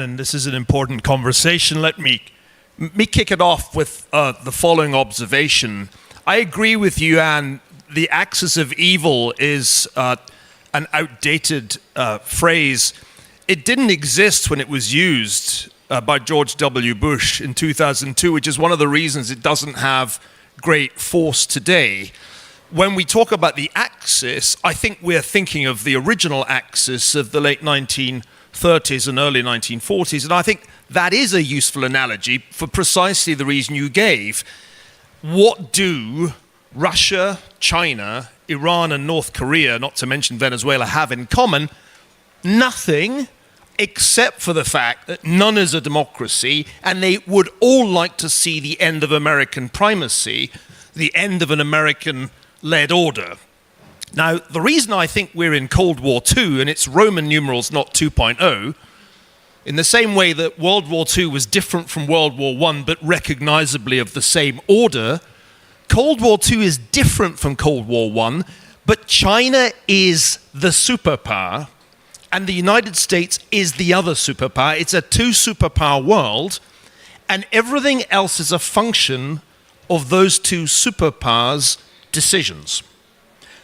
And this is an important conversation. Let me kick it off with the following observation. I agree with you, Anne. The axis of evil is an outdated phrase. It didn't exist when it was used by George W. Bush in 2002, which is one of the reasons it doesn't have great force today. When we talk about the axis, I think we're thinking of the original axis of the late 1930s and early 1940s, and I think that is a useful analogy for precisely the reason you gave. What do Russia, China, Iran, and North Korea, not to mention Venezuela, have in common? Nothing, except for the fact that none is a democracy, and they would all like to see the end of American primacy, the end of an American-led order. Now, the reason I think we're in Cold War II, and it's Roman numerals, not 2.0, in the same way that World War II was different from World War I, but recognizably of the same order, Cold War II is different from Cold War I, but China is the superpower, and the United States is the other superpower. It's a two-superpower world, and everything else is a function of those two superpowers' decisions.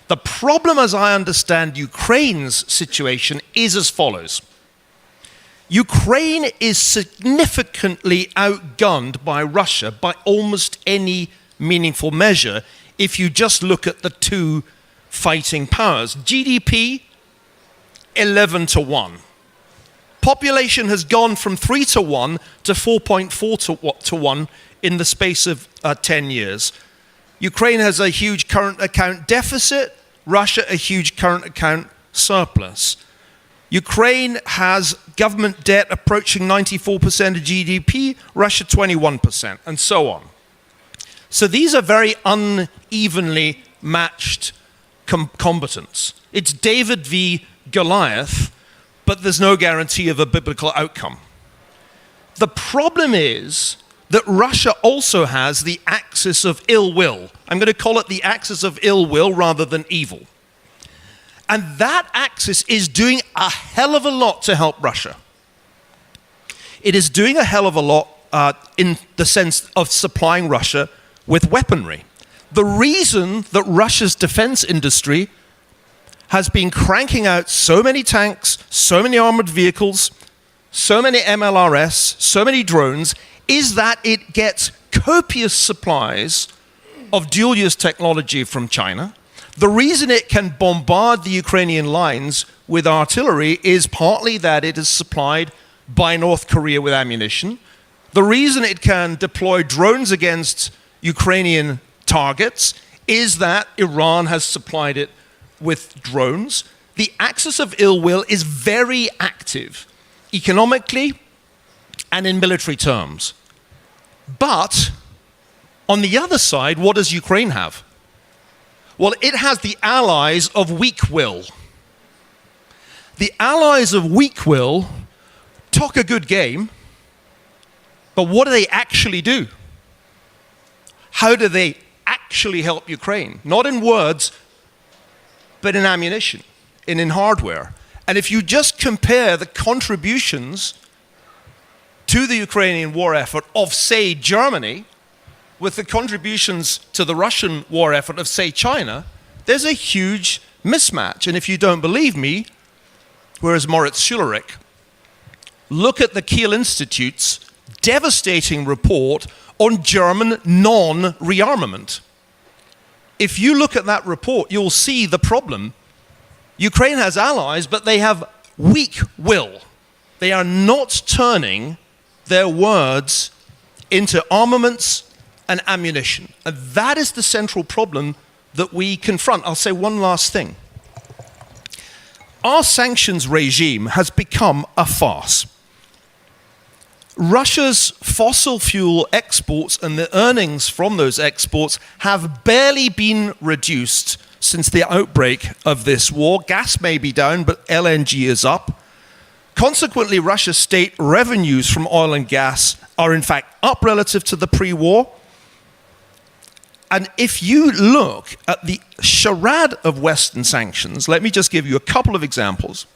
The problem, as I understand Ukraine's situation, is as follows. Ukraine is significantly outgunned by Russia by almost any meaningful measure if you just look at the two fighting powers. GDP, 11 to 1. Population has gone from 3 to 1 to 4.4 to 1 in the space of 10 years. Ukraine has a huge current account deficit, Russia a huge current account surplus. Ukraine has government debt approaching 94% of GDP, Russia 21%, and so on. So these are very unevenly matched combatants. It's David v. Goliath, but there's no guarantee of a biblical outcome. The problem is that Russia also has the axis of ill will. I'm going to call it the axis of ill will rather than evil. And that axis is doing a hell of a lot to help Russia. It is doing a hell of a lot in the sense of supplying Russia with weaponry. The reason that Russia's defense industry has been cranking out so many tanks, so many armored vehicles, so many MLRS, so many drones, is that it gets copious supplies of dual-use technology from China. The reason it can bombard the Ukrainian lines with artillery is partly that it is supplied by North Korea with ammunition. The reason it can deploy drones against Ukrainian targets is that Iran has supplied it with drones. The axis of ill will is very active, economically and in military terms. But on the other side, what does Ukraine have? Well, it has the allies of weak will. The allies of weak will talk a good game, but what do they actually do? How do they actually help Ukraine? Not in words, but in ammunition and in hardware. And if you just compare the contributions to the Ukrainian war effort of, say, Germany, with the contributions to the Russian war effort of, say, China, there's a huge mismatch. And if you don't believe me, whereas Moritz Schullerich, look at the Kiel Institute's devastating report on German non-rearmament. If you look at that report, you'll see the problem. Ukraine has allies, but they have weak will. They are not turning their words into armaments and ammunition. And that is the central problem that we confront. I'll say one last thing. Our sanctions regime has become a farce. Russia's fossil fuel exports and the earnings from those exports have barely been reduced since the outbreak of this war. Gas may be down, but LNG is up. Consequently, Russia's state revenues from oil and gas are in fact up relative to the pre-war. And if you look at the charade of Western sanctions, let me just give you a couple of examples.